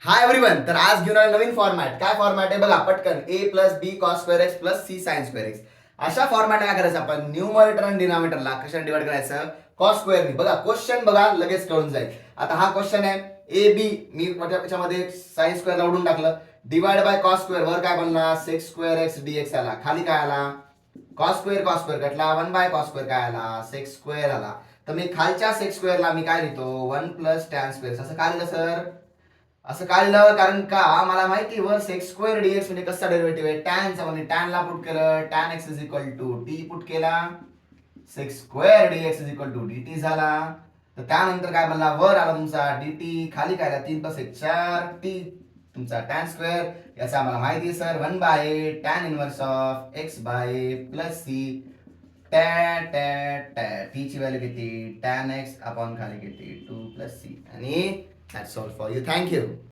Hi everyone. तर आज घेऊन आलो नवीन फॉर्मॅट. काय फॉर्मॅट आहे बघा पटकन. A plus b cos square x plus c sin square x. अशा फॉर्मॅटला काय करायचं आपण, न्यूमरेटर आणि डिनॉमिनेटरला कशाने डिवाइड करायचं, कॉस स्क्वेअरनी. बघा क्वेश्चन बघा लगेच कळून जाईल. आता हा क्वेश्चन आहे ए बी, मी त्याच्यामध्ये साइन स्क्वेअरला उडून टाकलं. डिवाइड बाय कॉस स्क्वेअर, वर काय बनला सेक्स स्क्वेअर एक्स डीएक्स आला, खाली काय आला कॉस स्क्वेअर कटला, 1 बाय कॉस स्क्वेअर काय आला सेक्स स्क्वेअर आला. तर मी खालच्या सेक्स स्क्वेअरला मी काय लिहितो 1 प्लस टॅन स्क्वेअर. असं काय लिहिलं सर, असं काढलं कारण का मला माहिती वर सेक्स स्क्वेअर डीएक्स म्हणजे कसा डेरिव्हेटिव्ह आहे टॅनचा, म्हणजे टॅनला पुट केलं tan x is equal to t put केला, sec square dx is equal to d झाला. तर त्यानंतर काय बनला, वर आला तुमचा dt, खाली काय आला 3 प्लस 1 4 टी तुमचा टॅन स्क्वेअर. याचा आम्हाला माहिती आहे sir 1 by tan inverse of x by plus c टॅ टॅ टॅ टी ची व्हॅल्यू किती टॅन एक्स अपॉन खाली किती 2 प्लस सी. आणि that's all for you. Thank you.